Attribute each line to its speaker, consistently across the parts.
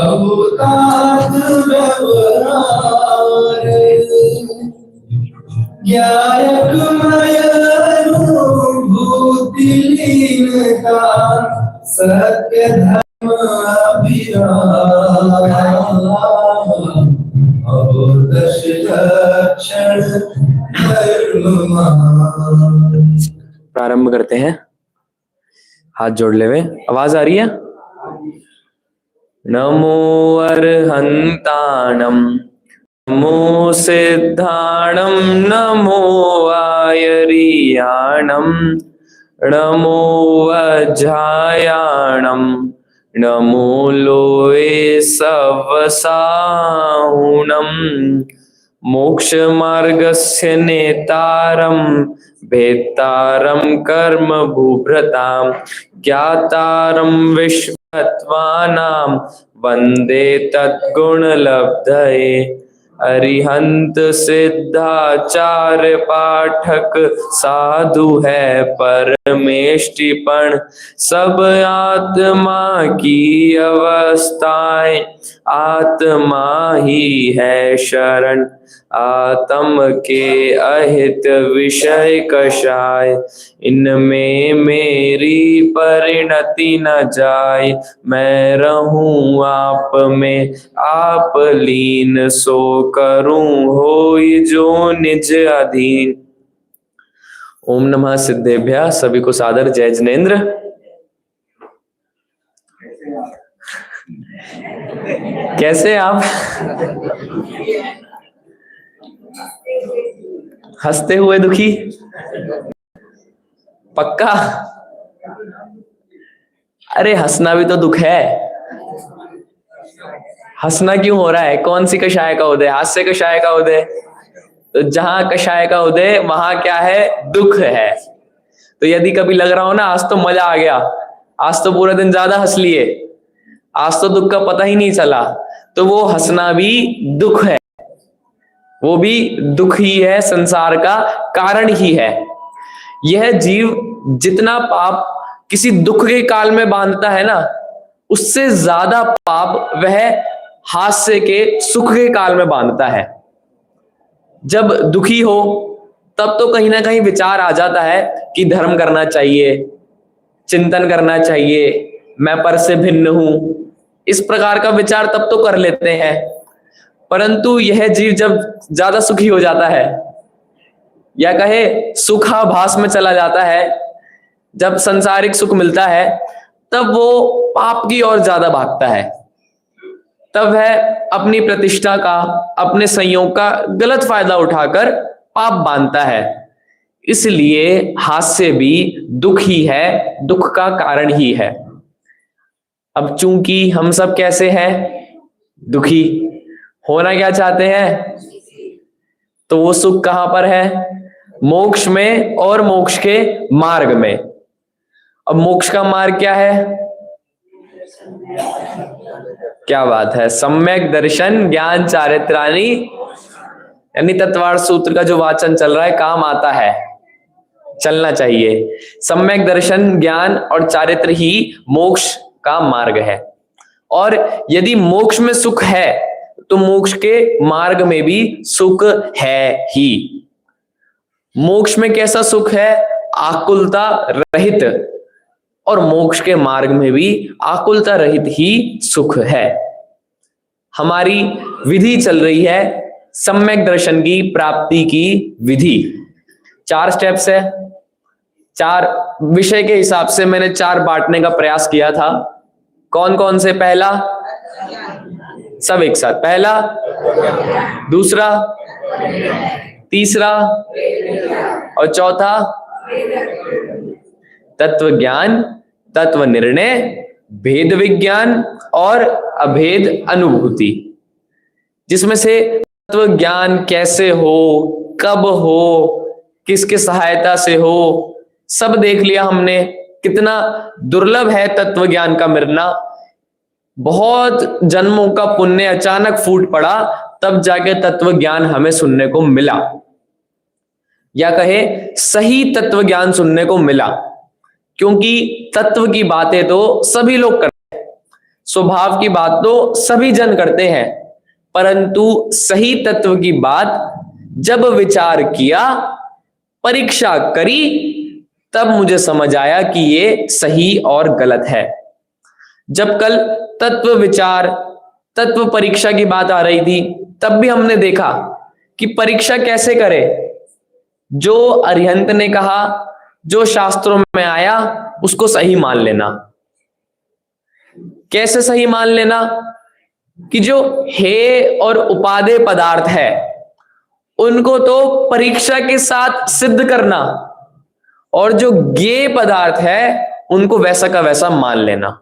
Speaker 1: बहुतात व्यवहार ज्ञायकमय अनुभूति लीनता सत्य धर्म अभिराम अवदश लक्षण धर्म।
Speaker 2: प्रारंभ करते हैं। हाथ जोड़ ले हुए, आवाज आ रही है? नमो अर्हंताणं नमो सिद्धाणं नमो आयर्याणं नमो वज्रायाणं नमो लोये सवसाहुणं मोक्ष मार्गस्य नेतारं भेत्तारं कर्म भूभृतां ज्ञातारं विश्वत्वानां वन्दे तद्गुणलब्धये। अरिहंत सिद्धाचार्य पाठक साधु है परमेष्टिपण सब आत्मा की अवस्थाएं आत्मा ही है शरण आत्म के अहित विषय कषाय इनमें मेरी परिणति न जाए मैं रहूं आप में आप लीन सो करूं होय जो निज अधीन। ओम नमः सिद्धेभ्यः। सभी को सादर जय जिनेन्द्र। कैसे आप? हंसते हुए दुखी? पक्का? अरे हंसना भी तो दुख है। हंसना क्यों हो रहा है? कौन सी कषाय का उदय? हास्य कषाय का उदय। तो जहां कषाय का उदय वहां क्या है? दुख है। तो यदि कभी लग रहा हो ना आज तो मजा आ गया, आज तो पूरा दिन ज्यादा हंस लिए, आज तो दुख का पता ही नहीं चला, तो वो हंसना भी दुख है, वो भी दुख ही है, संसार का कारण ही है। यह जीव जितना पाप किसी दुख के काल में बांधता है ना, उससे ज्यादा पाप वह हास्य के सुख के काल में बांधता है। जब दुखी हो तब तो कहीं ना कहीं विचार आ जाता है कि धर्म करना चाहिए, चिंतन करना चाहिए, मैं पर से भिन्न हूं, इस प्रकार का विचार तब तो कर लेते हैं। परंतु यह जीव जब ज्यादा सुखी हो जाता है या कहे सुखाभास में चला जाता है, जब सांसारिक सुख मिलता है तब वो पाप की ओर ज्यादा भागता है। तब वह अपनी प्रतिष्ठा का, अपने संयोग का गलत फायदा उठाकर पाप बांधता है। इसलिए हास्य भी दुख ही है, दुख का कारण ही है। अब चूंकि हम सब कैसे हैं? दुखी। होना क्या चाहते हैं? तो वो सुख कहां पर है? मोक्ष में और मोक्ष के मार्ग में। अब मोक्ष का मार्ग क्या है? क्या बात है, सम्यक दर्शन ज्ञान चारित्राणि, यानी तत्वार्थ सूत्र का जो वाचन चल रहा है काम आता है, चलना चाहिए। सम्यक दर्शन ज्ञान और चारित्र ही मोक्ष का मार्ग है। और यदि मोक्ष में सुख है तो मोक्ष के मार्ग में भी सुख है ही। मोक्ष में कैसा सुख है? आकुलता रहित, और मोक्ष के मार्ग में भी आकुलता रहित ही सुख है। हमारी विधि चल रही है सम्यक दर्शन की प्राप्ति की विधि। 4 स्टेप्स है, 4 विषय के हिसाब से मैंने 4 बांटने का प्रयास किया था। कौन कौन से? पहला, सब एक साथ, पहला, दूसरा, तीसरा और चौथा तत्व ज्ञान, तत्व निर्णय, भेद विज्ञान और अभेद अनुभूति। जिसमें से तत्व ज्ञान कैसे हो, कब हो, किसके सहायता से हो, सब देख लिया हमने। कितना दुर्लभ है तत्व ज्ञान का मिलना। बहुत जन्मों का पुण्य अचानक फूट पड़ा, तब जाके तत्व ज्ञान हमें सुनने को मिला, या कहे सही तत्व ज्ञान सुनने को मिला। क्योंकि तत्व की बातें तो सभी लोग करते हैं, स्वभाव की बात तो सभी जन करते हैं, परंतु सही तत्व की बात जब विचार किया, परीक्षा करी, तब मुझे समझ आया कि ये सही और गलत है। जब कल तत्व विचार, तत्व परीक्षा की बात आ रही थी, तब भी हमने देखा कि परीक्षा कैसे करे। जो अरिहंत ने कहा, जो शास्त्रों में आया, उसको सही मान लेना। कैसे सही मान लेना? कि जो हे और उपादेय पदार्थ है, उनको तो परीक्षा के साथ सिद्ध करना, और जो ज्ञेय पदार्थ है उनको वैसा का वैसा मान लेना।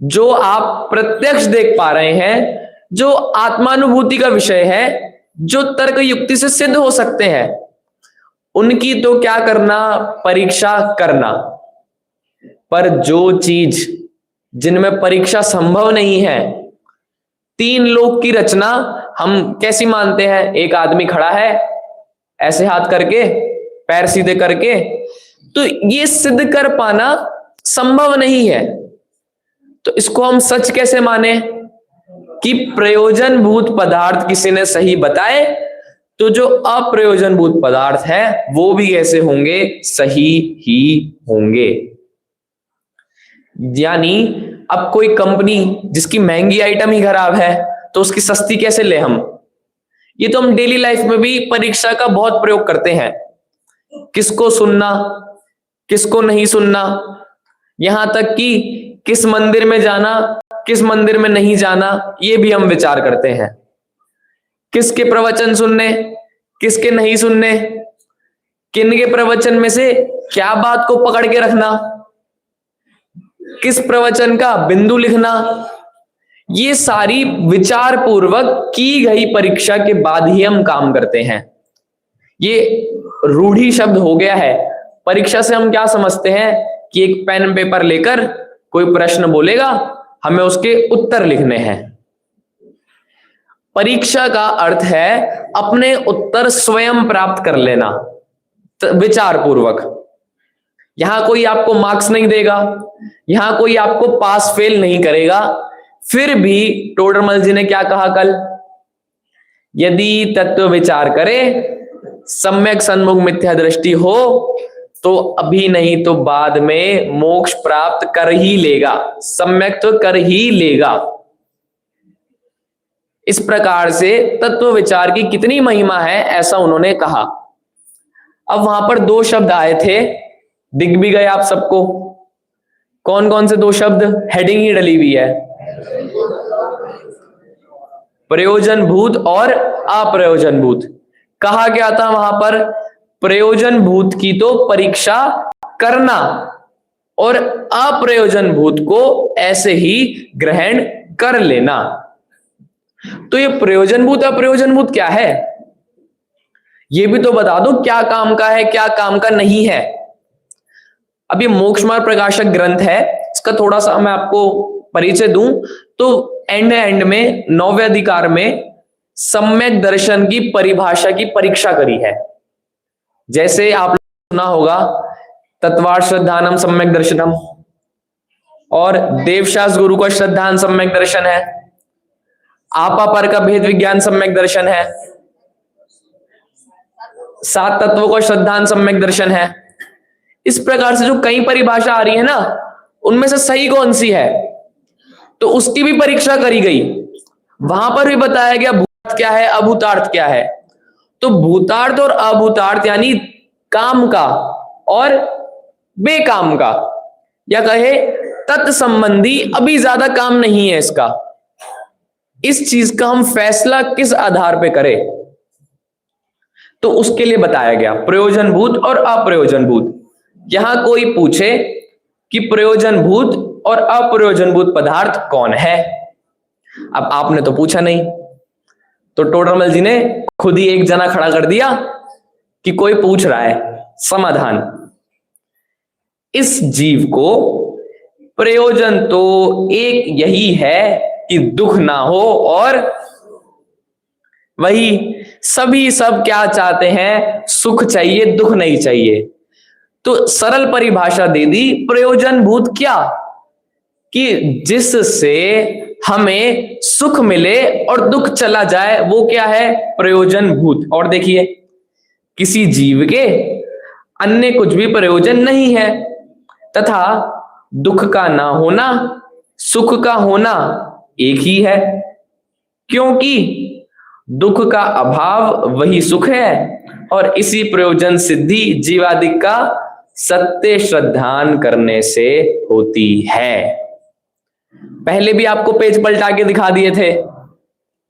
Speaker 2: जो आप प्रत्यक्ष देख पा रहे हैं, जो आत्मानुभूति का विषय है, जो तर्क युक्ति से सिद्ध हो सकते हैं, उनकी तो क्या करना, परीक्षा करना। पर जो चीज जिनमें परीक्षा संभव नहीं है, तीन लोक की रचना हम कैसी मानते हैं? एक आदमी खड़ा है ऐसे हाथ करके, पैर सीधे करके, तो ये सिद्ध कर पाना संभव नहीं है। तो इसको हम सच कैसे माने कि प्रयोजन भूत पदार्थ किसी ने सही बताए, तो जो अप्रयोजन भूत पदार्थ है वो भी ऐसे होंगे, सही ही होंगे। यानी अब कोई कंपनी जिसकी महंगी आइटम ही खराब है, तो उसकी सस्ती कैसे ले हम? ये तो हम डेली लाइफ में भी परीक्षा का बहुत प्रयोग करते हैं। किसको सुनना, किसको नहीं सुनना, यहां तक कि किस मंदिर में जाना, किस मंदिर में नहीं जाना, ये भी हम विचार करते हैं। किसके प्रवचन सुनने, किसके नहीं सुनने, किन के प्रवचन में से क्या बात को पकड़ के रखना, किस प्रवचन का बिंदु लिखना, ये सारी विचार पूर्वक की गई परीक्षा के बाद ही हम काम करते हैं। ये रूढ़ी शब्द हो गया है। परीक्षा से हम क्या समझते हैं कि एक पेन पेपर लेकर कोई प्रश्न बोलेगा, हमें उसके उत्तर लिखने हैं। परीक्षा का अर्थ है अपने उत्तर स्वयं प्राप्त कर लेना विचार पूर्वक। यहां कोई आपको मार्क्स नहीं देगा, यहां कोई आपको पास फेल नहीं करेगा। फिर भी टोडरमल जी ने क्या कहा कल? यदि तत्व विचार करे, सम्यक सन्मुख मिथ्या दृष्टि हो, तो अभी नहीं तो बाद में मोक्ष प्राप्त कर ही लेगा, सम्यक तो कर ही लेगा। इस प्रकार से तत्व विचार की कितनी महिमा है, ऐसा उन्होंने कहा। अब वहां पर दो शब्द आए थे, दिख भी गए आप सबको। कौन कौन से दो शब्द? हेडिंग ही डली हुई है, प्रयोजन भूत और अप्रयोजन भूत। कहा गया था वहां पर प्रयोजन भूत की तो परीक्षा करना, और अप्रयोजन भूत को ऐसे ही ग्रहण कर लेना। तो ये प्रयोजन भूत अप्रयोजन भूत क्या है, ये भी तो बता दो। क्या काम का है, क्या काम का नहीं है। अब ये मोक्ष मार्ग प्रकाशक ग्रंथ है, इसका थोड़ा सा मैं आपको परिचय दूं तो एंड में 9वें अधिकार में सम्यक दर्शन की परिभाषा की परीक्षा करी है। जैसे आप सुना होगा तत्वार्थ श्रद्धानम सम्यक दर्शनम, और देवशास्त्र गुरु का श्रद्धान सम्यक दर्शन है, आपा पर का भेद विज्ञान सम्यक दर्शन है, सात तत्वों का श्रद्धान सम्यक दर्शन है। इस प्रकार से जो कई परिभाषा आ रही है ना, उनमें से सही कौन सी है, तो उसकी भी परीक्षा करी गई। वहां पर भी बताया गया भूतार्थ क्या है, अभूतार्थ क्या है। तो भूतार्थ और अभूतार्थ यानी काम का और बेकाम का, या कहे तत्संबंधी अभी ज्यादा काम नहीं है इसका। इस चीज का हम फैसला किस आधार पे करें, तो उसके लिए बताया गया प्रयोजन भूत और अप्रयोजन भूत। यहां कोई पूछे कि प्रयोजन भूत और अप्रयोजन भूत पदार्थ कौन है, अब आपने तो पूछा नहीं, तो टोडरमल जी ने खुद ही एक जना खड़ा कर दिया कि कोई पूछ रहा है। समाधान, इस जीव को प्रयोजन तो एक यही है कि दुख ना हो, और वही सभी सब क्या चाहते हैं, सुख चाहिए, दुख नहीं चाहिए। तो सरल परिभाषा दे दी, प्रयोजन भूत क्या? कि जिससे हमें सुख मिले और दुख चला जाए, वो क्या है? प्रयोजन भूत। और देखिए, किसी जीव के अन्य कुछ भी प्रयोजन नहीं है, तथा दुख का ना होना, सुख का होना एक ही है, क्योंकि दुख का अभाव वही सुख है, और इसी प्रयोजन सिद्धि जीवादि का सत्य श्रद्धान करने से होती है। पहले भी आपको पेज पलटा के दिखा दिए थे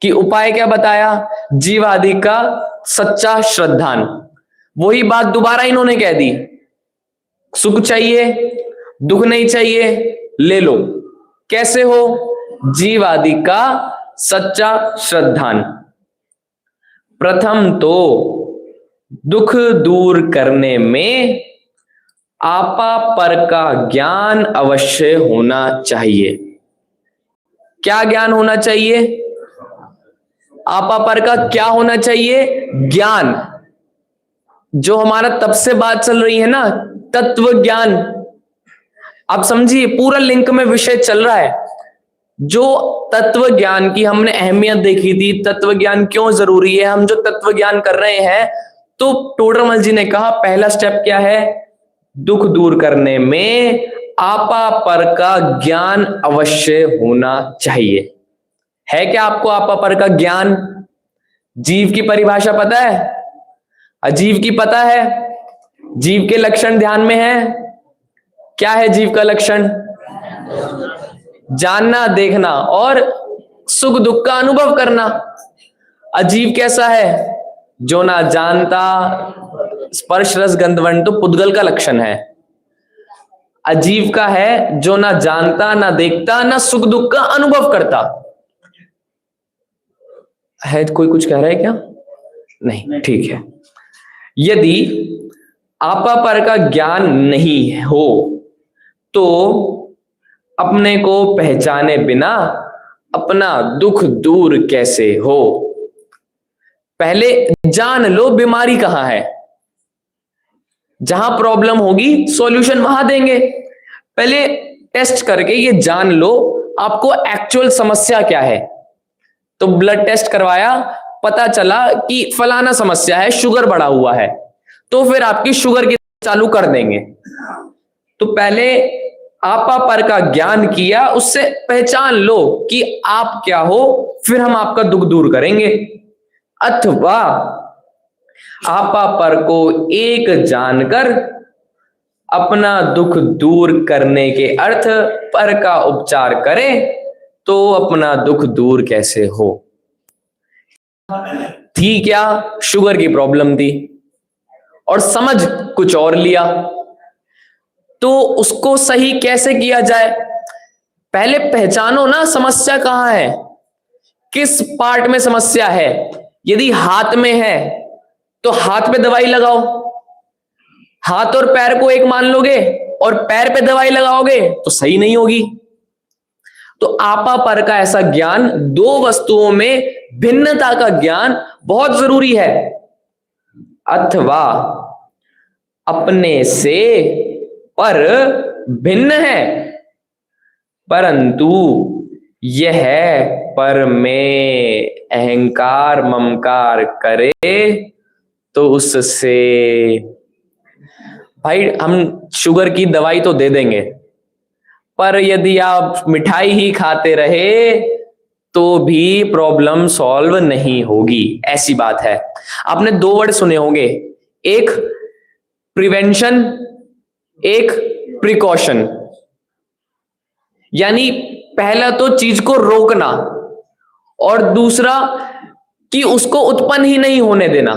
Speaker 2: कि उपाय क्या बताया? जीवादि का सच्चा श्रद्धान। वही बात दोबारा इन्होंने कह दी, सुख चाहिए, दुख नहीं चाहिए, ले लो। कैसे हो? जीवादि का सच्चा श्रद्धान। प्रथम तो दुख दूर करने में आपा पर का ज्ञान अवश्य होना चाहिए। क्या ज्ञान होना चाहिए? आपा पर का क्या होना चाहिए? ज्ञान। जो हमारा तब से बात चल रही है ना, तत्व ज्ञान। आप समझिए, पूरा लिंक में विषय चल रहा है। जो तत्व ज्ञान की हमने अहमियत देखी थी, तत्व ज्ञान क्यों जरूरी है, हम जो तत्व ज्ञान कर रहे हैं, तो टोडरमल जी ने कहा पहला स्टेप क्या है? दुख दूर करने में आपा पर का ज्ञान अवश्य होना चाहिए। है क्या आपको आपा पर का ज्ञान? जीव की परिभाषा पता है? अजीव की पता है? जीव के लक्षण ध्यान में है? क्या है जीव का लक्षण? जानना, देखना और सुख दुख का अनुभव करना। अजीव कैसा है? जो ना जानता, स्पर्श रस गंधवर्ण तो पुद्गल का लक्षण है। अजीव का है जो ना जानता, ना देखता, ना सुख दुख का अनुभव करता है। कोई कुछ कह रहा है क्या? नहीं, ठीक है। यदि आपा पर का ज्ञान नहीं हो तो अपने को पहचाने बिना अपना दुख दूर कैसे हो? पहले जान लो बीमारी कहां है। जहां प्रॉब्लम होगी सॉल्यूशन वहां देंगे। पहले टेस्ट करके ये जान लो आपको एक्चुअल समस्या क्या है। तो ब्लड टेस्ट करवाया, पता चला कि फलाना समस्या है, शुगर बढ़ा हुआ है, तो फिर आपकी शुगर की चालू कर देंगे। तो पहले आपा पर का ज्ञान किया, उससे पहचान लो कि आप क्या हो, फिर हम आपका दुख दूर करेंगे। अथवा आपा पर को एक जानकर अपना दुख दूर करने के अर्थ पर का उपचार करें तो अपना दुख दूर कैसे हो। थी क्या? शुगर की प्रॉब्लम थी और समझ कुछ और लिया, तो उसको सही कैसे किया जाए? पहले पहचानो ना समस्या कहां है, किस पार्ट में समस्या है। यदि हाथ में है तो हाथ पे दवाई लगाओ। हाथ और पैर को एक मान लोगे और पैर पे दवाई लगाओगे तो सही नहीं होगी। तो आपा पर का ऐसा ज्ञान, दो वस्तुओं में भिन्नता का ज्ञान बहुत जरूरी है। अथवा अपने से पर भिन्न है, परंतु यह पर में अहंकार ममकार करे तो उससे, भाई हम शुगर की दवाई तो दे देंगे, पर यदि आप मिठाई ही खाते रहे तो भी प्रॉब्लम सॉल्व नहीं होगी। ऐसी बात है। आपने दो वर्ड सुने होंगे, एक प्रिवेंशन, एक प्रिकॉशन। यानी पहला तो चीज को रोकना और दूसरा कि उसको उत्पन्न ही नहीं होने देना।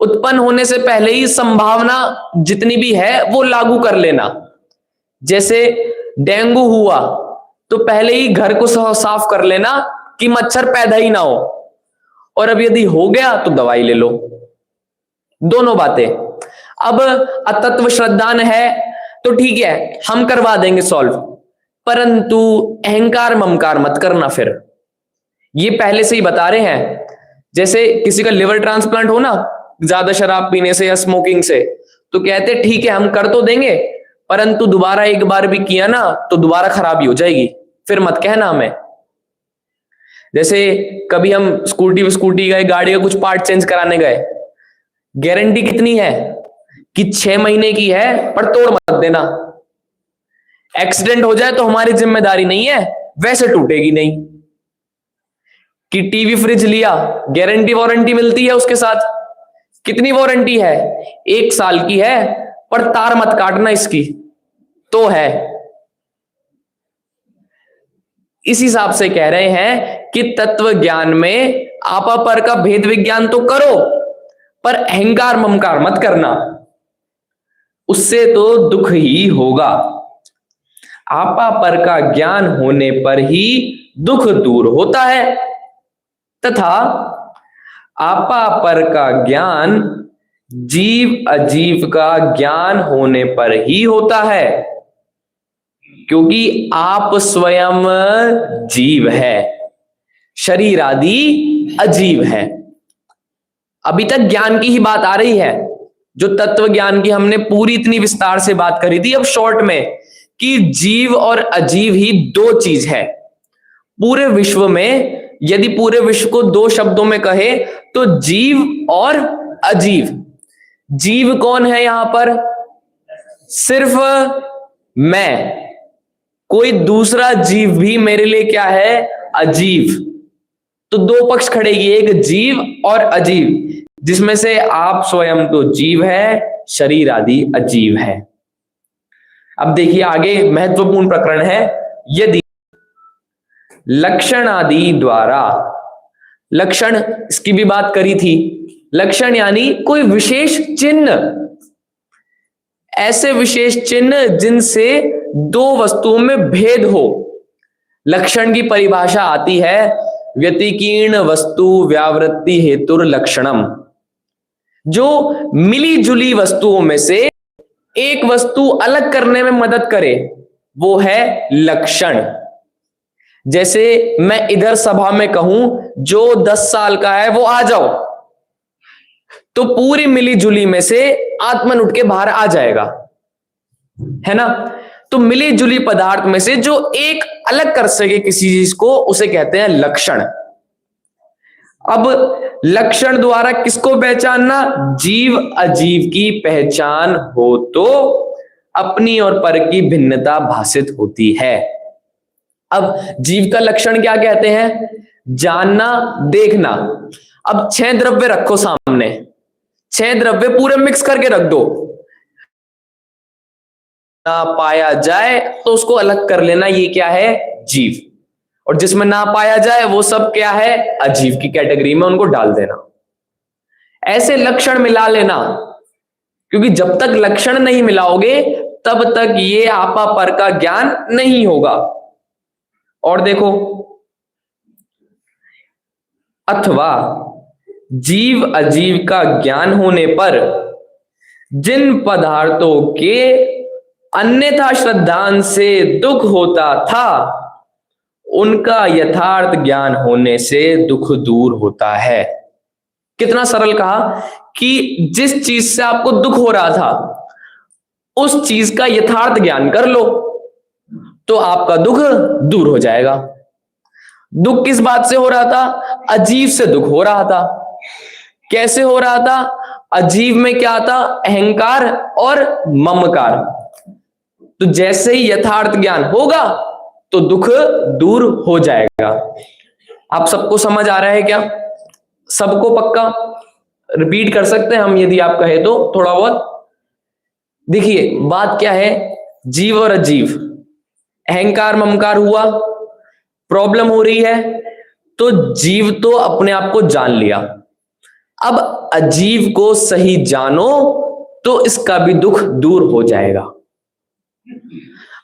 Speaker 2: उत्पन्न होने से पहले ही संभावना जितनी भी है वो लागू कर लेना। जैसे डेंगू हुआ तो पहले ही घर को साफ कर लेना कि मच्छर पैदा ही ना हो, और अब यदि हो गया तो दवाई ले लो। दोनों बातें। अब अतत्व श्रद्धान है तो ठीक है, हम करवा देंगे सॉल्व, परंतु अहंकार ममकार मत करना। फिर ये पहले से ही बता रहे हैं। जैसे किसी का लिवर ट्रांसप्लांट हो ना, ज्यादा शराब पीने से या स्मोकिंग से, तो कहते ठीक है हम कर तो देंगे, परंतु दोबारा एक बार भी किया ना तो दोबारा खराबी हो जाएगी, फिर मत कहना हमें। जैसे कभी हम स्कूटी गए, गाड़ी का कुछ पार्ट चेंज कराने गए, गारंटी कितनी है कि 6 महीने की है, पर तोड़ मत देना। एक्सीडेंट हो जाए तो हमारी जिम्मेदारी नहीं है, वैसे टूटेगी नहीं। कि टीवी फ्रिज लिया, गारंटी वारंटी मिलती है उसके साथ, कितनी वारंटी है? 1 साल की है, पर तार मत काटना इसकी, तो है। इस हिसाब से कह रहे हैं कि तत्व ज्ञान में आपा पर का भेद विज्ञान तो करो, पर अहंकार ममकार मत करना, उससे तो दुख ही होगा। आपा पर का ज्ञान होने पर ही दुख दूर होता है, तथा आपा पर का ज्ञान जीव अजीव का ज्ञान होने पर ही होता है, क्योंकि आप स्वयं जीव है, शरीर आदि अजीव है। अभी तक ज्ञान की ही बात आ रही है, जो तत्व ज्ञान की हमने पूरी इतनी विस्तार से बात करी थी। अब शॉर्ट में कि जीव और अजीव ही 2 चीज है पूरे विश्व में। यदि पूरे विश्व को 2 शब्दों में कहे तो जीव और अजीव। जीव कौन है यहां पर? सिर्फ मैं, कोई दूसरा जीव भी मेरे लिए क्या है? अजीव। तो 2 पक्ष खड़ेगी, एक जीव और अजीव, जिसमें से आप स्वयं तो जीव है, शरीर आदि अजीव है। अब देखिए आगे महत्वपूर्ण प्रकरण है, यदि लक्षण आदि द्वारा, लक्षण इसकी भी बात करी थी। लक्षण यानी कोई विशेष चिन्ह, ऐसे विशेष चिन्ह जिनसे 2 वस्तुओं में भेद हो। लक्षण की परिभाषा आती है व्यतिकीर्ण वस्तु व्यावृत्ति हेतुर लक्षणम। जो मिली जुली वस्तुओं में से एक वस्तु अलग करने में मदद करे, वो है लक्षण। जैसे मैं इधर सभा में कहूं जो 10 साल का है वो आ जाओ, तो पूरी मिली जुली में से आत्मन उठ के बाहर आ जाएगा, है ना। तो मिली जुली पदार्थ में से जो एक अलग कर सके किसी चीज को, उसे कहते हैं लक्षण। अब लक्षण द्वारा किसको पहचानना? जीव अजीव की पहचान हो तो अपनी और पर की भिन्नता भाषित होती है। अब जीव का लक्षण क्या कहते हैं? जानना, देखना। अब 6 द्रव्य रखो सामने, 6 द्रव्य पूरे मिक्स करके रख दो, ना पाया जाए तो उसको अलग कर लेना, ये क्या है? जीव। और जिसमें ना पाया जाए वो सब क्या है? अजीव की कैटेगरी में उनको डाल देना। ऐसे लक्षण मिला लेना, क्योंकि जब तक लक्षण नहीं मिलाओगे तब तक ये आपा पर का ज्ञान नहीं होगा। और देखो, अथवा जीव अजीव का ज्ञान होने पर जिन पदार्थों के अन्यथा श्रद्धांत से दुख होता था, उनका यथार्थ ज्ञान होने से दुख दूर होता है। कितना सरल कहा कि जिस चीज से आपको दुख हो रहा था, उस चीज का यथार्थ ज्ञान कर लो तो आपका दुख दूर हो जाएगा। दुख किस बात से हो रहा था? अजीव से दुख हो रहा था। कैसे हो रहा था? अजीव में क्या था? अहंकार और ममकार। तो जैसे ही यथार्थ ज्ञान होगा तो दुख दूर हो जाएगा। आप सबको समझ आ रहा है क्या? सबको पक्का? रिपीट कर सकते हैं हम यदि आप कहे तो थोड़ा बहुत। देखिए बात क्या है, जीव और अजीव, अहंकार ममकार हुआ, प्रॉब्लम हो रही है, तो जीव तो अपने आप को जान लिया। अब अजीव को सही जानो तो इसका भी दुख दूर हो जाएगा।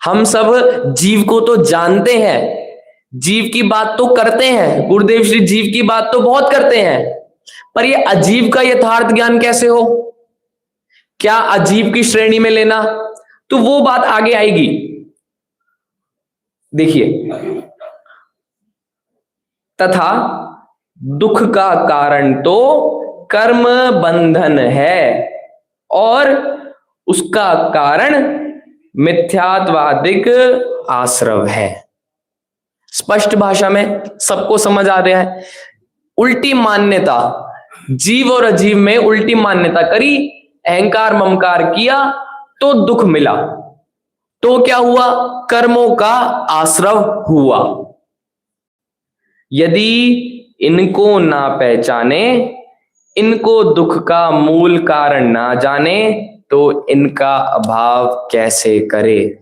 Speaker 2: हम सब जीव को तो जानते हैं, जीव की बात तो करते हैं, गुरुदेव श्री जीव की बात तो बहुत करते हैं, पर ये अजीव का यथार्थ ज्ञान कैसे हो? क्या अजीव की श्रेणी में लेना? तो वो बात आगे आएगी। देखिए, तथा दुख का कारण तो कर्म बंधन है और उसका कारण मिथ्यात्वादिक आश्रव है। स्पष्ट भाषा में सबको समझ आ रहा है। उल्टी मान्यता, जीव और अजीव में उल्टी मान्यता करी, अहंकार ममकार किया तो दुख मिला, तो क्या हुआ? कर्मों का आश्रव हुआ। यदि इनको ना पहचाने, इनको दुख का मूल कारण ना जाने, तो इनका अभाव कैसे करे?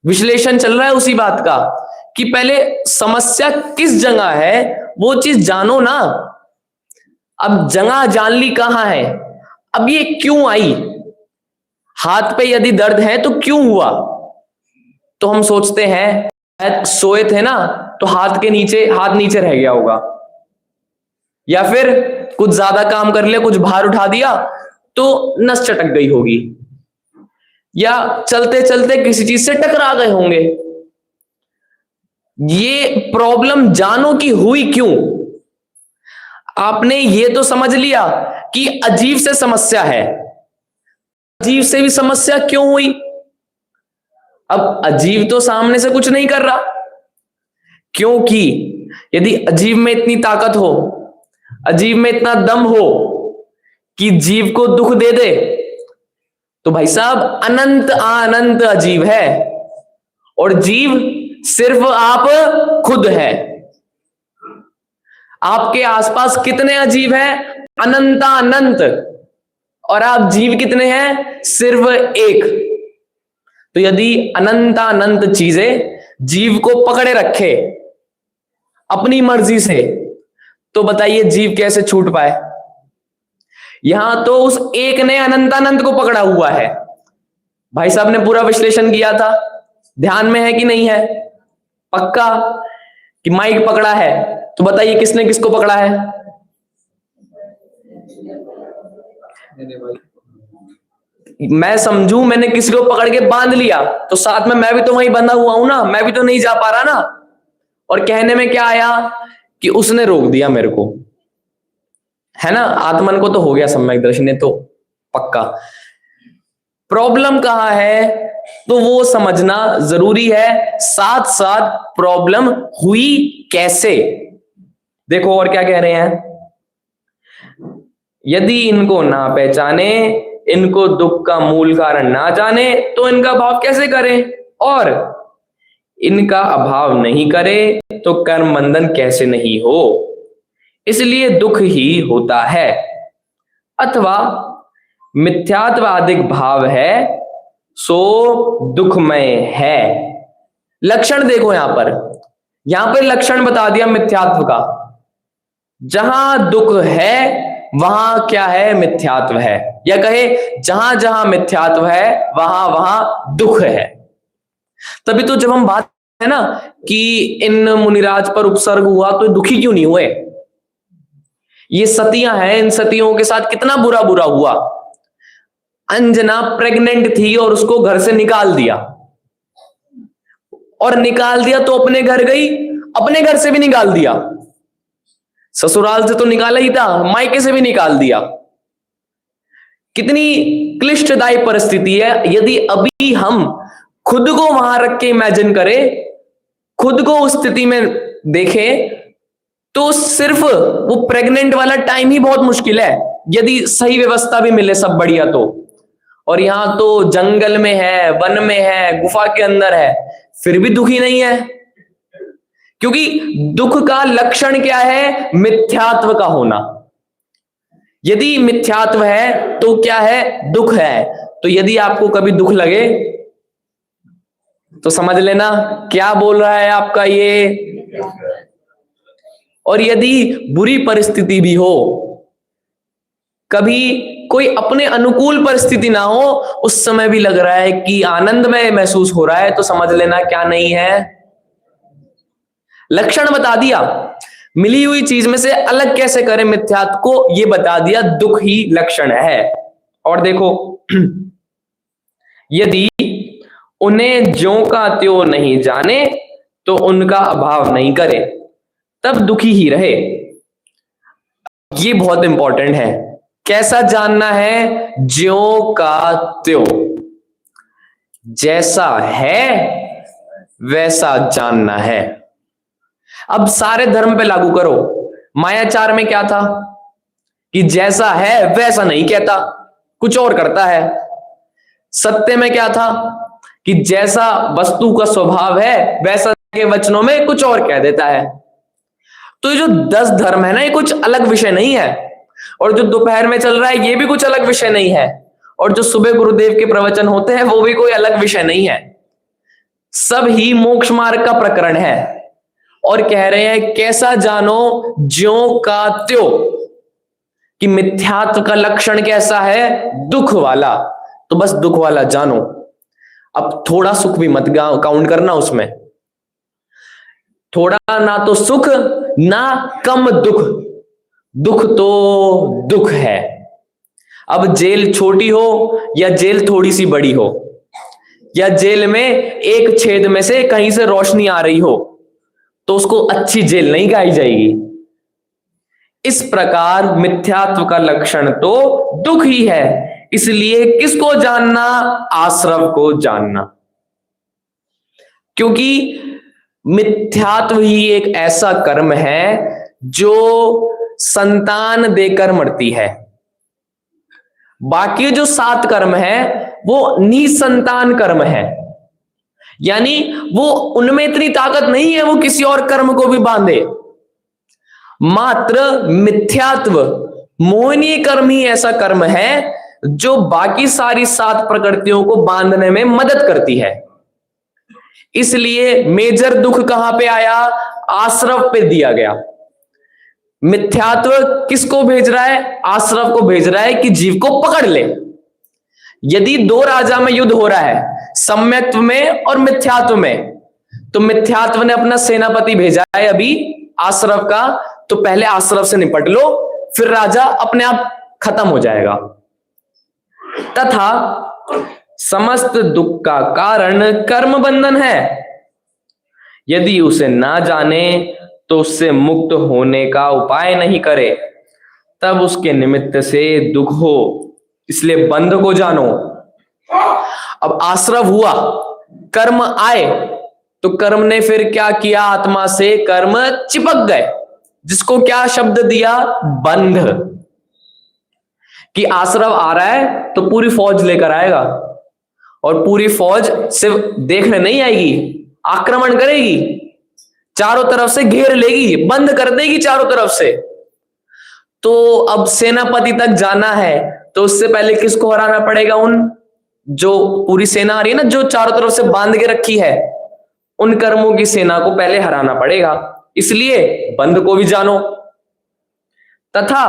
Speaker 2: विश्लेषण चल रहा है उसी बात का कि पहले समस्या किस जगह है वो चीज जानो ना। अब जगह जान ली कहां है, अब ये क्यों आई, हाथ पे यदि दर्द है तो क्यों हुआ? तो हम सोचते हैं सोए थे ना तो हाथ नीचे रह गया होगा, या फिर कुछ ज्यादा काम कर लिया, कुछ भार उठा दिया तो नस चटक गई होगी, या चलते चलते किसी चीज से टकरा गए होंगे। ये प्रॉब्लम जानो कि हुई क्यों। आपने ये तो समझ लिया कि अजीब से समस्या है, अजीब से भी समस्या क्यों हुई? अब अजीब तो सामने से कुछ नहीं कर रहा, क्योंकि यदि अजीब में इतनी ताकत हो, अजीब में इतना दम हो कि जीव को दुख दे दे, तो भाई साहब अनंत अनंत अजीब है, और जीव सिर्फ आप खुद है। आपके आसपास कितने अजीब हैं? अनंत अनंत। और आप जीव कितने हैं? सिर्फ एक। तो यदि अनंत अनंत चीजें जीव को पकड़े रखे अपनी मर्जी से, तो बताइए जीव कैसे छूट पाए? यहां तो उस एक ने अनंत अनंत को पकड़ा हुआ है। भाई साहब ने पूरा विश्लेषण किया था, ध्यान में है कि नहीं है? पक्का कि माइक पकड़ा है? तो बताइए किसने किसको पकड़ा है? मैं समझू मैंने किसी को पकड़ के बांध लिया तो साथ में मैं भी तो वहीं बंधा हुआ हूं ना, मैं भी तो नहीं जा पा रहा ना। और कहने में क्या आया कि उसने रोक दिया मेरे को, है ना? आत्मन को तो हो गया सम्यक दर्शन, ने तो पक्का। प्रॉब्लम कहां है तो वो समझना जरूरी है, साथ साथ प्रॉब्लम हुई कैसे। देखो और क्या कह रहे हैं, यदि इनको ना पहचाने, इनको दुख का मूल कारण ना जाने, तो इनका भाव कैसे करें, और इनका अभाव नहीं करे तो कर्म बंधन कैसे नहीं हो, इसलिए दुख ही होता है। अथवा मिथ्यात्वादिक भाव है सो दुखमय है। लक्षण देखो यहां पर लक्षण बता दिया मिथ्यात्व का। जहां दुख है वहां क्या है? मिथ्यात्व है। या कहे जहां जहां मिथ्यात्व है वहां वहां दुख है। तभी तो जब हम बात है ना कि इन मुनिराज पर उपसर्ग हुआ तो दुखी क्यों नहीं हुए? ये सतियां हैं, इन सतियों के साथ कितना बुरा बुरा हुआ। अंजना प्रेग्नेंट थी और उसको घर से निकाल दिया, और निकाल दिया तो अपने घर गई, अपने घर से भी निकाल दिया, ससुराल से तो निकाला ही था, मायके से भी निकाल दिया। कितनी क्लिष्टदायी परिस्थिति है। यदि अभी हम खुद को वहां रख के इमेजिन करें, खुद को उस स्थिति में देखें, तो सिर्फ वो प्रेग्नेंट वाला टाइम ही बहुत मुश्किल है, यदि सही व्यवस्था भी मिले सब बढ़िया तो। और यहां तो जंगल में है, वन में है, गुफा के अंदर है, फिर भी दुखी नहीं है। क्योंकि दुख का लक्षण क्या है? मिथ्यात्व का होना। यदि मिथ्यात्व है तो क्या है? दुख है। तो यदि आपको कभी दुख लगे तो समझ लेना क्या बोल रहा है आपका ये। और यदि बुरी परिस्थिति भी हो, कभी कोई अपने अनुकूल परिस्थिति ना हो, उस समय भी लग रहा है कि आनंद में महसूस हो रहा है, तो समझ लेना क्या नहीं है? लक्षण बता दिया। मिली हुई चीज में से अलग कैसे करें मिथ्यात्व को, ये बता दिया, दुख ही लक्षण है। और देखो यदि उन्हें ज्यों का त्यों नहीं जाने तो उनका अभाव नहीं करे, तब दुखी ही रहे। ये बहुत इंपॉर्टेंट है। कैसा जानना है? ज्यों का त्यों। जैसा है वैसा जानना है। अब सारे धर्म पे लागू करो। मायाचार में क्या था कि जैसा है वैसा नहीं कहता, कुछ और करता है। सत्य में क्या था कि जैसा वस्तु का स्वभाव है वैसा के वचनों में कुछ और कह देता है। तो ये जो 10 धर्म है ना, ये कुछ अलग विषय नहीं है। और जो दोपहर में चल रहा है ये भी कुछ अलग विषय नहीं है। और जो सुबह गुरुदेव के प्रवचन होते हैं वो भी कोई अलग विषय नहीं है। सब ही मोक्ष मार्ग का प्रकरण है। और कह रहे हैं कैसा जानो ज्यों का त्यों, कि मिथ्यात्व का लक्षण कैसा है, दुख वाला। तो बस दुख वाला जानो। अब थोड़ा सुख भी मत काउंट करना उसमें। थोड़ा ना तो सुख ना कम दुख, दुख तो दुख है। अब जेल छोटी हो या जेल थोड़ी सी बड़ी हो, या जेल में एक छेद में से कहीं से रोशनी आ रही हो, तो उसको अच्छी जेल नहीं कही जाएगी। इस प्रकार मिथ्यात्व का लक्षण तो दुख ही है। इसलिए किसको जानना? आश्रव को जानना। क्योंकि मिथ्यात्व ही एक ऐसा कर्म है जो संतान देकर मरती है। बाकी जो 7 कर्म है वो निसंतान कर्म है, यानी वो उनमें इतनी ताकत नहीं है वो किसी और कर्म को भी बांधे। मात्र मिथ्यात्व मोहनीय कर्म ही ऐसा कर्म है जो बाकी सारी 7 प्रकृतियों को बांधने में मदद करती है। इसलिए मेजर दुख कहां पे आया? आश्रव पे दिया गया। मिथ्यात्व किसको भेज रहा है? आश्रव को भेज रहा है कि जीव को पकड़ ले। यदि 2 राजा में युद्ध हो रहा है, सम्यक्त्व में और मिथ्यात्व में, तो मिथ्यात्व ने अपना सेनापति भेजा है अभी आश्रव का, तो पहले आश्रव से निपट लो, फिर राजा अपने आप खत्म हो जाएगा। तथा समस्त दुख का कारण कर्म बंधन है। यदि उसे ना जाने तो उससे मुक्त होने का उपाय नहीं करे, तब उसके निमित्त से दुख हो। इसलिए बंध को जानो। अब आश्रव हुआ, कर्म आए, तो कर्म ने फिर क्या किया? आत्मा से कर्म चिपक गए, जिसको क्या शब्द दिया? बंध। कि आश्रव आ रहा है तो पूरी फौज लेकर आएगा, और पूरी फौज सिर्फ देखने नहीं आएगी, आक्रमण करेगी, चारों तरफ से घेर लेगी, बंद कर देगी चारों तरफ से। तो अब सेनापति तक जाना है तो उससे पहले किसको हराना पड़ेगा? उन जो पूरी सेना आ रही है ना, जो चारों तरफ से बांध के रखी है, उन कर्मों की सेना को पहले हराना पड़ेगा। इसलिए बंध को भी जानो। तथा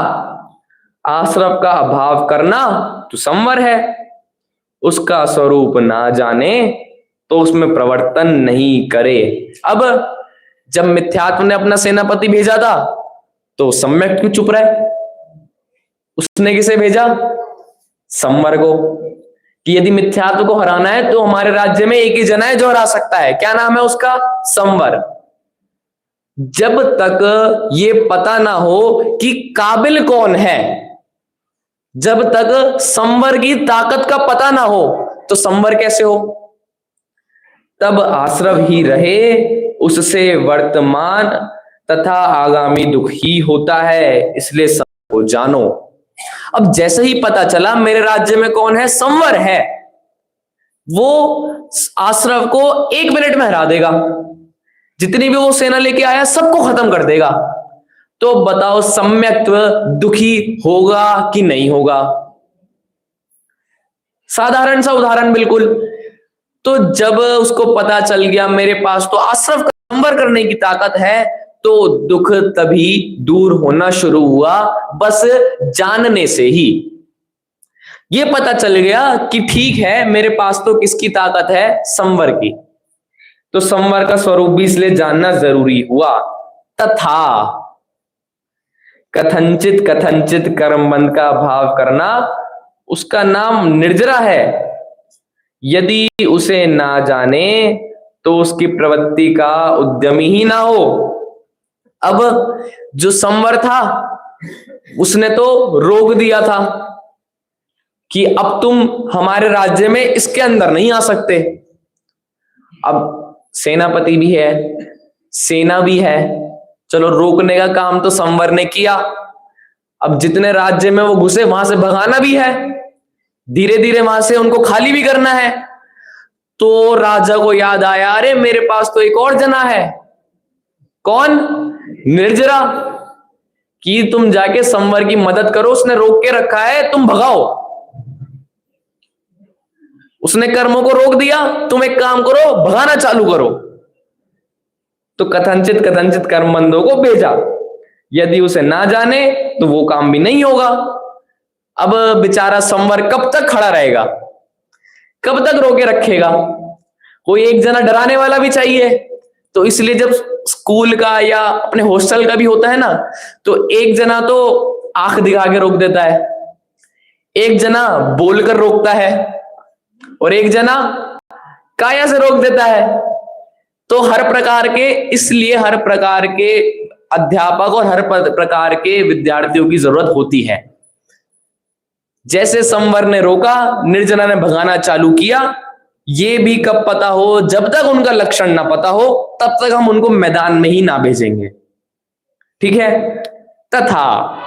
Speaker 2: आश्रव का अभाव करना तो संवर है। उसका स्वरूप ना जाने तो उसमें प्रवर्तन नहीं करे। अब जब मिथ्यात्व ने अपना सेनापति भेजा था तो सम्यक क्यों चुप रहे? उसने किसे भेजा? संवर को। कि यदि मिथ्यात्व को हराना है तो हमारे राज्य में एक ही जना है जो हरा सकता है। क्या नाम है उसका? संवर। जब तक ये पता ना हो कि काबिल कौन है, जब तक संवर की ताकत का पता ना हो, तो संवर कैसे हो? तब आश्रव ही रहे, उससे वर्तमान तथा आगामी दुख ही होता है। इसलिए सबको जानो। अब जैसे ही पता चला मेरे राज्य में कौन है, संवर है, वो आश्रव को 1 मिनट में हरा देगा। जितनी भी वो सेना लेके आया सबको खत्म कर देगा। तो बताओ सम्यक्त्व दुखी होगा कि नहीं होगा? साधारण सा उदाहरण बिल्कुल। तो जब उसको पता चल गया मेरे पास तो आश्रव का संवर करने की ताकत है, तो दुख तभी दूर होना शुरू हुआ, बस जानने से ही। ये पता चल गया कि ठीक है, मेरे पास तो किसकी ताकत है? संवर की। तो संवर का स्वरूप भी इसलिए जानना जरूरी हुआ। तथा कथनचित कथनचित कर्म बंध का अभाव करना, उसका नाम निर्जरा है। यदि उसे ना जाने तो उसकी प्रवृत्ति का उद्यमी ही ना हो। अब जो संवर था उसने तो रोक दिया था, कि अब तुम हमारे राज्य में इसके अंदर नहीं आ सकते। अब सेनापति भी है, सेना भी है, चलो रोकने का काम तो संवर ने किया। अब जितने राज्य में वो घुसे वहां से भगाना भी है, धीरे धीरे वहां से उनको खाली भी करना है। तो राजा को याद आया, अरे मेरे पास तो एक और जना है। कौन? निर्जरा। कि तुम जाके संवर की मदद करो, उसने रोक के रखा है, तुम भगाओ। उसने कर्मों को रोक दिया, तुम एक काम करो, भगाना चालू करो। तो कथनचित कथनचित कर्मबंधों को भेजा। यदि उसे ना जाने तो वो काम भी नहीं होगा। अब बेचारा संवर कब तक खड़ा रहेगा, कब तक रोके रखेगा? कोई एक जना डराने वाला भी चाहिए। तो इसलिए जब स्कूल का या अपने हॉस्टल का भी होता है ना, तो एक जना तो आंख दिखा के रोक देता है, एक जना बोलकर रोकता है, और एक जना काया से रोक देता है। तो हर प्रकार के, इसलिए हर प्रकार के अध्यापक और हर प्रकार के विद्यार्थियों की जरूरत होती है। जैसे संवर ने रोका, निर्जना ने भगाना चालू किया। ये भी कब पता हो? जब तक उनका लक्षण ना पता हो तब तक हम उनको मैदान में ही ना भेजेंगे। ठीक है? तथा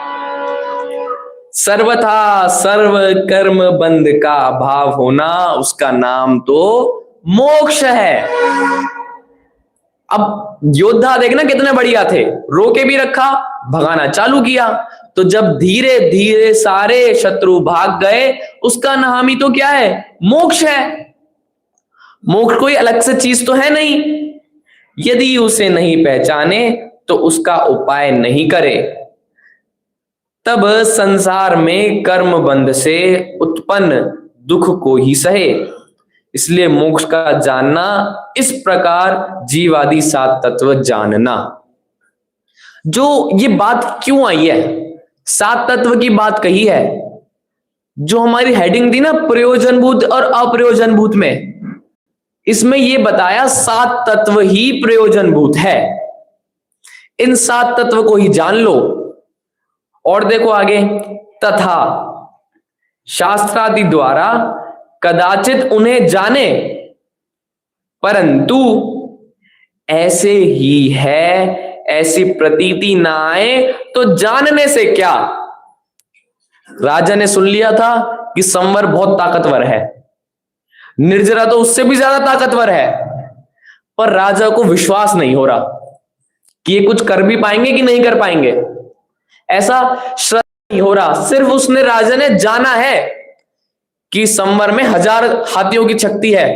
Speaker 2: सर्वथा सर्व कर्म बंध का अभाव होना, उसका नाम तो मोक्ष है। अब योद्धा देखना कितने बढ़िया थे, रोके भी रखा, भगाना चालू किया। तो जब धीरे धीरे सारे शत्रु भाग गए, उसका नाम ही तो क्या है? मोक्ष है। मोक्ष कोई अलग से चीज तो है नहीं। यदि उसे नहीं पहचाने तो उसका उपाय नहीं करे, तब संसार में कर्म बंध से उत्पन्न दुख को ही सहे। इसलिए मोक्ष का जानना, इस प्रकार जीवादि सात तत्व जानना। जो ये बात क्यों आई है, सात तत्व की बात कही है, जो हमारी हेडिंग थी ना प्रयोजनभूत और अप्रयोजनभूत में, इसमें ये बताया सात तत्व ही प्रयोजनभूत है। इन सात तत्व को ही जान लो। और देखो आगे, तथा शास्त्रादि द्वारा कदाचित उन्हें जाने, परंतु ऐसे ही है, ऐसी प्रतीति ना आए तो जानने से क्या। राजा ने सुन लिया था कि संवर बहुत ताकतवर है, निर्जरा तो उससे भी ज्यादा ताकतवर है, पर राजा को विश्वास नहीं हो रहा कि ये कुछ कर भी पाएंगे कि नहीं कर पाएंगे। ऐसा श्रद्धा नहीं हो रहा। सिर्फ उसने, राजा ने जाना है कि संवर में 1000 हाथियों की शक्ति है,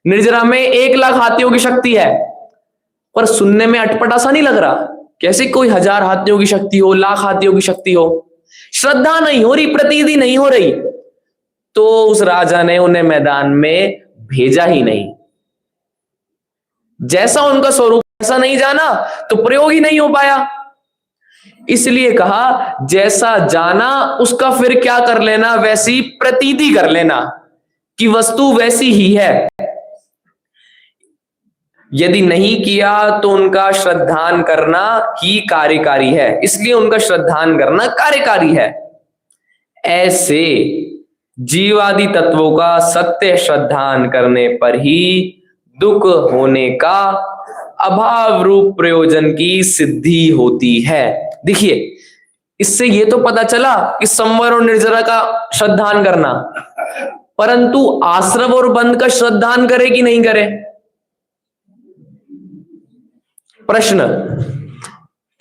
Speaker 2: निर्जरा में 1,00,000 हाथियों की शक्ति है, पर सुनने में अटपटा सा नहीं लग रहा। कैसे कोई 1000 हाथियों की शक्ति हो, 1,00,000 हाथियों की शक्ति हो? श्रद्धा नहीं हो रही, प्रतीति नहीं हो रही। तो उस राजा ने उन्हें मैदान में भेजा ही नहीं। जैसा उनका स्वरूप ऐसा नहीं जाना तो प्रयोग ही नहीं हो पाया। इसलिए कहा, जैसा जाना उसका फिर क्या कर लेना, वैसी प्रतीति कर लेना कि वस्तु वैसी ही है। यदि नहीं किया तो उनका श्रद्धान करना ही कार्यकारी है, इसलिए उनका श्रद्धान करना कार्यकारी है। ऐसे जीवादि तत्वों का सत्य श्रद्धान करने पर ही दुख होने का अभाव रूप प्रयोजन की सिद्धि होती है। देखिए, इससे ये तो पता चला कि संवर और निर्जरा का श्रद्धान करना, परंतु आश्रव और बंध का श्रद्धान करे कि नहीं करे? प्रश्न।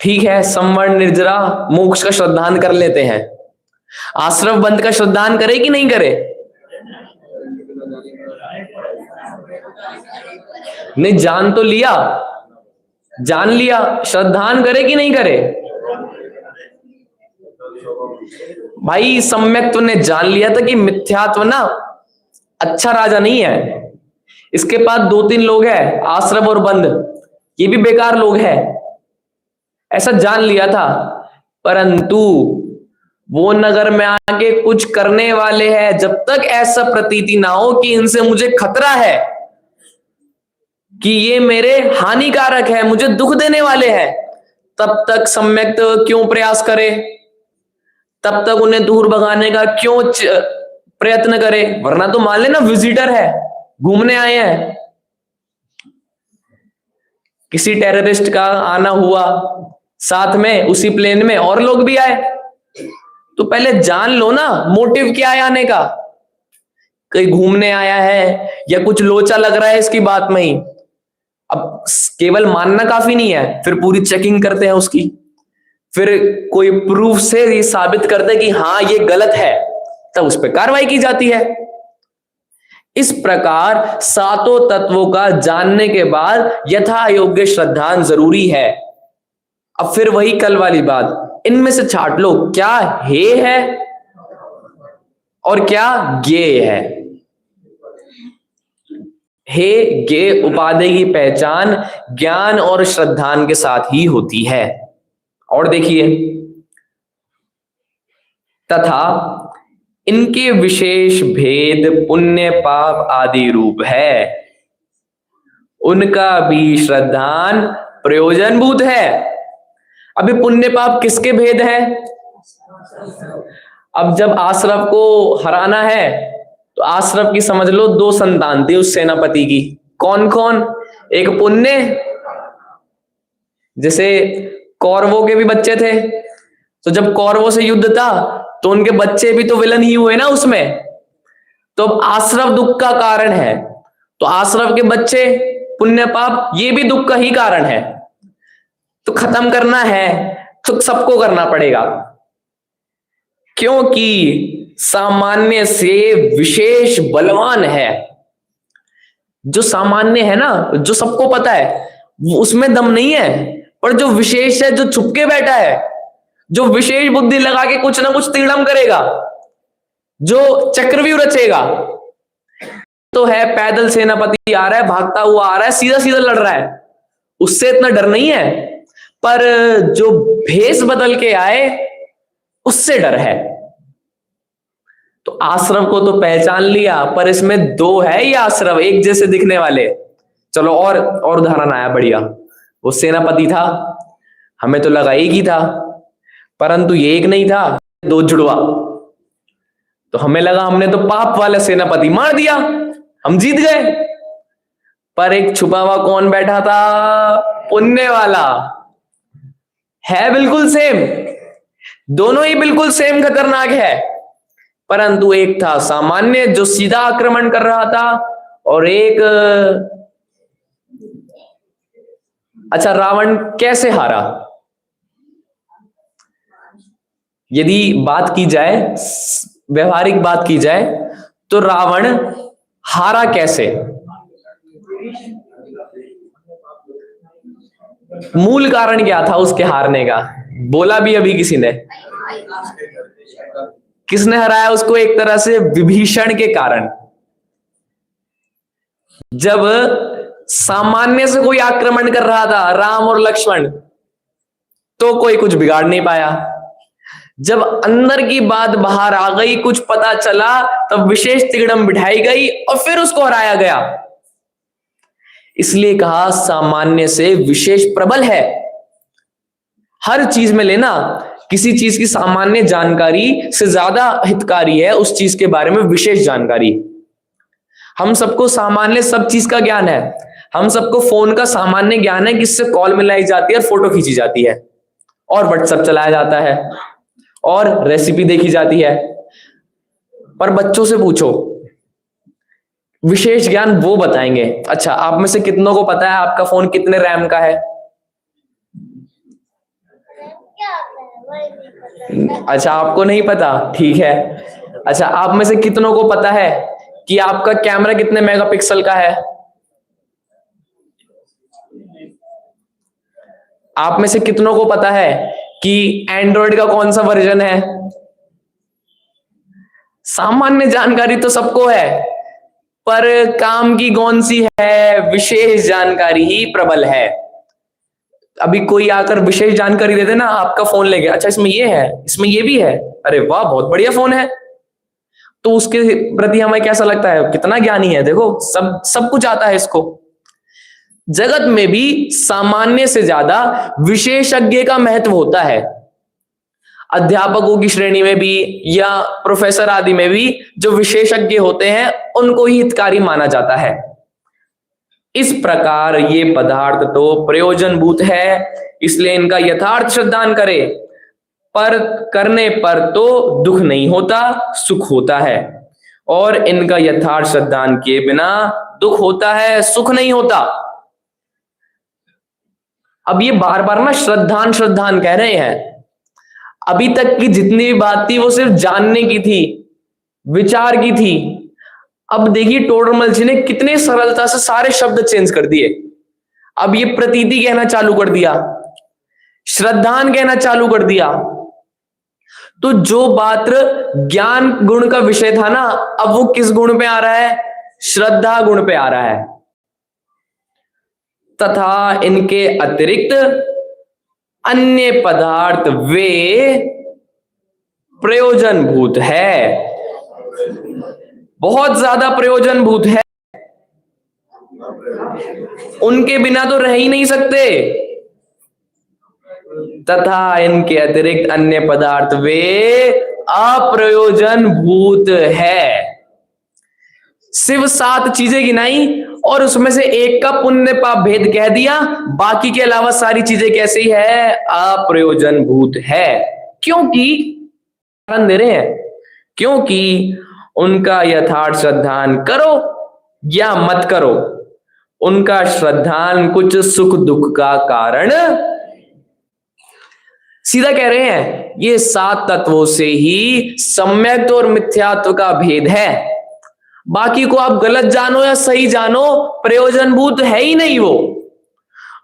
Speaker 2: ठीक है, संवर निर्जरा मोक्ष का श्रद्धान कर लेते हैं, आश्रव बंध का श्रद्धान करे कि नहीं करे? नहीं, जान तो लिया, जान लिया, श्रद्धान करे कि नहीं करे? भाई सम्यक्त्व ने जान लिया था कि मिथ्यात्व ना अच्छा राजा नहीं है। इसके पास 2-3 लोग हैं, आश्रव और बंध, ये भी बेकार लोग हैं, ऐसा जान लिया था। परंतु वो नगर में आके कुछ करने वाले हैं, जब तक ऐसा प्रतीति ना हो कि इनसे मुझे खतरा है, कि ये मेरे हानिकारक है, मुझे दुख देने वाले हैं, तब तक सम्यक्त्व क्यों प्रयास करे, तब तक उन्हें दूर भगाने का क्यों प्रयत्न करे, वरना तो मान लेना विजिटर है, घूमने आए हैं, किसी टेररिस्ट का आना हुआ, साथ में उसी प्लेन में और लोग भी आए, तो पहले जान लो ना मोटिव क्या है आने का। कहीं घूमने आया है या कुछ लोचा लग रहा है इसकी बात में ही। अब केवल मानना काफी नहीं है, फिर पूरी चेकिंग करते हैं उसकी, फिर कोई प्रूफ से ये साबित करते हैं कि हाँ ये गलत है, तब उस पर कार्रवाई की जाती है। इस प्रकार सातों तत्वों का जानने के बाद यथा योग्य श्रद्धान जरूरी है। अब फिर वही कल वाली बात, इनमें से छांट लो क्या हे है और क्या ज्ञेय है। हे ज्ञेय उपाधि की पहचान ज्ञान और श्रद्धान के साथ ही होती है। और देखिए, तथा इनके विशेष भेद पुण्य पाप आदि रूप है, उनका भी श्रद्धान प्रयोजनभूत है। अभी पुण्य पाप किसके भेद है? अब जब आश्रव को हराना है तो आश्रव की समझ लो दो संतान थी उस सेनापति की। कौन कौन? एक पुण्य, जैसे कौरवों के भी बच्चे थे, तो जब कौरवों से युद्ध था तो उनके बच्चे भी तो विलन ही हुए ना उसमें, तो अब आश्रव दुख का कारण है, तो आश्रव के बच्चे पुण्य पाप ये भी दुख का ही कारण है। तो खत्म करना है तो सबको करना पड़ेगा, क्योंकि सामान्य से विशेष बलवान है। जो सामान्य है ना, जो सबको पता है, उसमें दम नहीं है, पर जो विशेष है, जो छुपके बैठा है, जो विशेष बुद्धि लगा के कुछ ना कुछ तिगड़म करेगा, जो चक्रव्यूह रचेगा, तो है पैदल सेनापति आ रहा है, भागता हुआ आ रहा है, सीधा सीधा लड़ रहा है, उससे इतना डर नहीं है। पर जो भेष बदल के आए उससे डर है। तो आश्रव को तो पहचान लिया, पर इसमें दो है ये आश्रव एक जैसे दिखने वाले। चलो और उदाहरण आया बढ़िया, वो सेनापति था, हमें तो लगा एक ही था, परंतु ये एक नहीं था, दो जुड़वा। तो हमें लगा हमने तो पाप वाला सेनापति मार दिया, हम जीत गए। पर एक छुपा हुआ कौन बैठा था? पुण्य वाला। है बिल्कुल सेम, दोनों ही बिल्कुल सेम खतरनाक है, परंतु एक था सामान्य जो सीधा आक्रमण कर रहा था, और एक अच्छा, रावण कैसे हारा? यदि बात की जाए, व्यवहारिक बात की जाए, तो रावण हारा कैसे? मूल कारण क्या था उसके हारने का? बोला भी अभी किसी ने, किसने हराया उसको? एक तरह से विभीषण के कारण। जब सामान्य से कोई आक्रमण कर रहा था, राम और लक्ष्मण, तो कोई कुछ बिगाड़ नहीं पाया। जब अंदर की बात बाहर आ गई, कुछ पता चला, तब विशेष तिगड़म बिठाई गई और फिर उसको हराया गया। इसलिए कहा सामान्य से विशेष प्रबल है। हर चीज में लेना, किसी चीज की सामान्य जानकारी से ज्यादा हितकारी है उस चीज के बारे में विशेष जानकारी। हम सबको सामान्य सब चीज का ज्ञान है, हम सबको फोन का सामान्य ज्ञान है, किससे कॉल मिलाई जाती है और फोटो खींची जाती है और व्हाट्सएप चलाया जाता है और रेसिपी देखी जाती है। पर बच्चों से पूछो, विशेष ज्ञान वो बताएंगे। अच्छा, आप में से कितनों को पता है आपका फोन कितने रैम का है? अच्छा, आपको नहीं पता, ठीक है। अच्छा, आप में से कितनों को पता है कि आपका कैमरा कितने मेगापिक्सल का है? आप में से कितनों को पता है कि एंड्रॉइड का कौन सा वर्जन है? सामान्य जानकारी तो सबको है, पर काम की कौन सी है? विशेष जानकारी ही प्रबल है। अभी कोई आकर विशेष जानकारी दे देना, आपका फोन लेके, अच्छा इसमें ये है, इसमें ये भी है, अरे वाह बहुत बढ़िया फोन है, तो उसके प्रति हमें कैसा लगता है? कितना ज्ञानी है, देखो सब कुछ आता है इसको। जगत में भी सामान्य से ज्यादा विशेषज्ञ का महत्व होता है। अध्यापकों की श्रेणी में भी या प्रोफेसर आदि में भी जो विशेषज्ञ होते हैं उनको ही हितकारी माना जाता है। इस प्रकार ये पदार्थ तो प्रयोजनभूत है, इसलिए इनका यथार्थ श्रद्धान करे, पर करने पर तो दुख नहीं होता, सुख होता है। और इनका यथार्थ श्रद्धान किए बिना दुख होता है, सुख नहीं होता। अब ये बार बार ना श्रद्धान श्रद्धान कह रहे हैं। अभी तक की जितनी भी बात थी वो सिर्फ जानने की थी, विचार की थी। अब देखिए टोडरमल जी ने कितने सरलता से सारे शब्द चेंज कर दिए। अब ये प्रतीति कहना चालू कर दिया, श्रद्धान कहना चालू कर दिया। तो जो बात ज्ञान गुण का विषय था ना, अब वो किस गुण पे आ रहा है? श्रद्धा गुण पे आ रहा है। तथा इनके अतिरिक्त अन्य पदार्थ वे प्रयोजनभूत है, बहुत ज्यादा प्रयोजनभूत है, उनके बिना तो रह ही नहीं सकते। तथा इनके अतिरिक्त अन्य पदार्थ वे अप्रयोजनभूत है। सिर्फ 7 चीजें गिनाई और उसमें से एक का पुण्य पाप भेद कह दिया, बाकी के अलावा सारी चीजें कैसी है? अप्रयोजनभूत है। क्योंकि कारण दे रहे हैं, क्योंकि उनका यथार्थ श्रद्धान करो या मत करो, उनका श्रद्धान कुछ सुख दुख का कारण सीधा कह रहे हैं। ये 7 तत्वों से ही सम्यक और मिथ्यात्व का भेद है। बाकी को आप गलत जानो या सही जानो, प्रयोजनभूत है ही नहीं वो,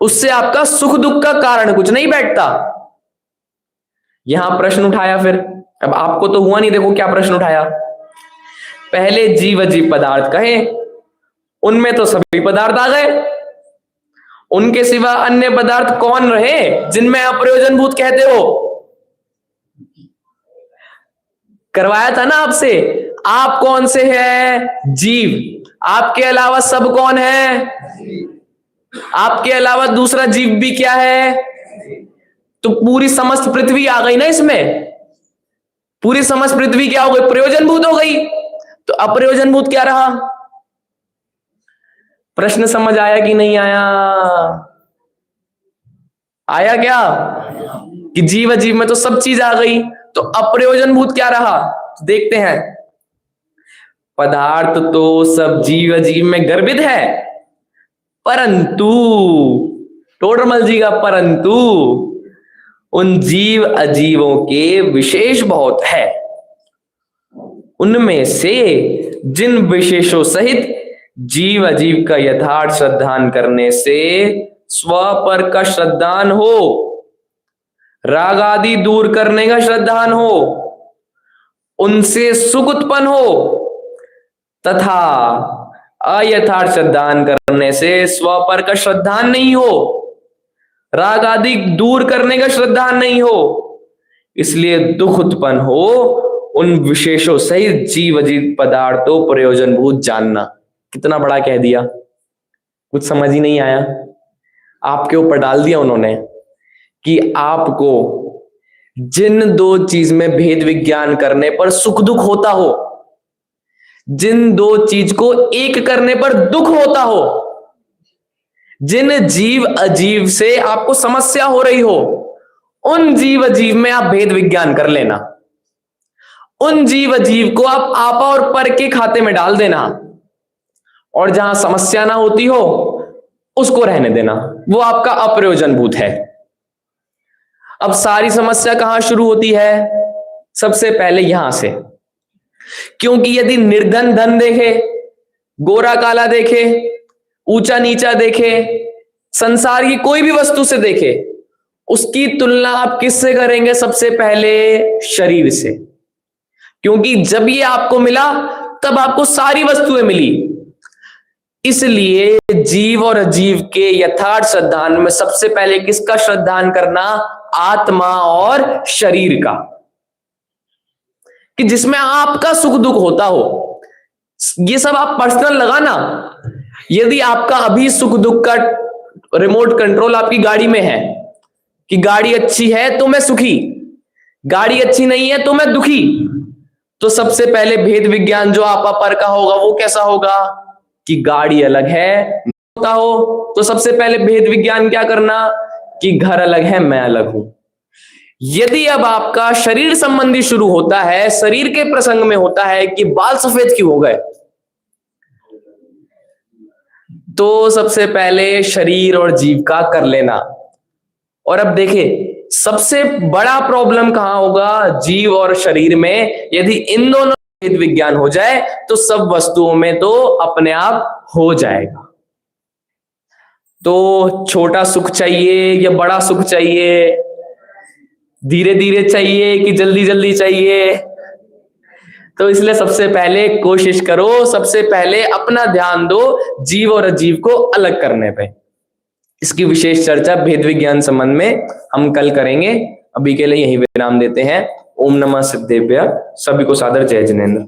Speaker 2: उससे आपका सुख दुख का कारण कुछ नहीं बैठता। यहां प्रश्न उठाया फिर, अब आपको तो हुआ नहीं, देखो क्या प्रश्न उठाया। पहले जीव अजीव पदार्थ कहे, उनमें तो सभी पदार्थ आ गए, उनके सिवा अन्य पदार्थ कौन रहे जिनमें अप्रयोजनभूत कहते हो? करवाया था ना आपसे, आप कौन से हैं? जीव। आपके अलावा सब कौन है? आपके अलावा दूसरा जीव भी क्या है? तो पूरी समस्त पृथ्वी आ गई ना इसमें। पूरी समस्त पृथ्वी क्या हो गई? प्रयोजनभूत हो गई। तो अप्रयोजनभूत क्या रहा? प्रश्न समझ आया कि नहीं आया? आया क्या? कि जीव अजीव में तो सब चीज आ गई, तो अप्रयोजनभूत क्या रहा? देखते हैं। पदार्थ तो सब जीव अजीव में गर्भित है, परंतु टोडरमल जी का परंतु उन जीव अजीवों के विशेष बहुत है। उनमें से जिन विशेषों सहित जीव अजीव का यथार्थ श्रद्धान करने से स्व पर का श्रद्धान हो, राग आदि दूर करने का श्रद्धान हो, उनसे सुख उत्पन्न हो, तथा अयथार्थ श्रद्धान करने से स्व पर का श्रद्धान नहीं हो, राग आदि दूर करने का श्रद्धान नहीं हो, इसलिए दुख उत्पन्न हो, उन विशेषों सहित जीव अजीव पदार्थों प्रयोजनभूत जानना। कितना बड़ा कह दिया, कुछ समझ ही नहीं आया। आपके ऊपर डाल दिया उन्होंने कि आपको जिन 2 चीज में भेद विज्ञान करने पर सुख दुख होता हो, जिन 2 चीज को एक करने पर दुख होता हो, जिन जीव अजीव से आपको समस्या हो रही हो, उन जीव अजीव में आप भेद विज्ञान कर लेना। उन जीव अजीव को आप आपा और पर के खाते में डाल देना, और जहां समस्या ना होती हो उसको रहने देना, वो आपका अप्रयोजनभूत है। अब सारी समस्या कहां शुरू होती है? सबसे पहले यहां से। क्योंकि यदि निर्धन धन देखे, गोरा काला देखे, ऊंचा नीचा देखे, संसार की कोई भी वस्तु से देखे, उसकी तुलना आप किससे करेंगे? सबसे पहले शरीर से। क्योंकि जब ये आपको मिला तब आपको सारी वस्तुएं मिली। इसलिए जीव और अजीव के यथार्थ श्रद्धान में सबसे पहले किसका श्रद्धान करना? आत्मा और शरीर का, कि जिसमें आपका सुख दुख होता हो। ये सब आप पर्सनल लगाना। यदि आपका अभी सुख दुख का रिमोट कंट्रोल आपकी गाड़ी में है कि गाड़ी अच्छी है तो मैं सुखी, गाड़ी अच्छी नहीं है तो मैं दुखी। तो सबसे पहले भेद विज्ञान जो आपा पर का होगा वो कैसा होगा कि गाड़ी अलग है होता हो, तो सबसे पहले भेद विज्ञान क्या करना कि घर अलग है मैं अलग हूं। यदि अब आपका शरीर संबंधी शुरू होता है, शरीर के प्रसंग में होता है कि बाल सफेद क्यों हो गए, तो सबसे पहले शरीर और जीव का कर लेना। और अब देखिए सबसे बड़ा प्रॉब्लम कहां होगा, जीव और शरीर में। यदि इन दोनों भेद विज्ञान हो जाए तो सब वस्तुओं में तो अपने आप हो जाएगा। तो छोटा सुख चाहिए या बड़ा सुख चाहिए, धीरे धीरे चाहिए कि जल्दी जल्दी चाहिए, तो इसलिए सबसे पहले कोशिश करो, सबसे पहले अपना ध्यान दो जीव और अजीव को अलग करने पे। इसकी विशेष चर्चा भेद विज्ञान संबंध में हम कल करेंगे। अभी के लिए यही विराम देते हैं। ओम नमः सिद्धेभ्य। सभी को सादर जय जिनेन्द्र।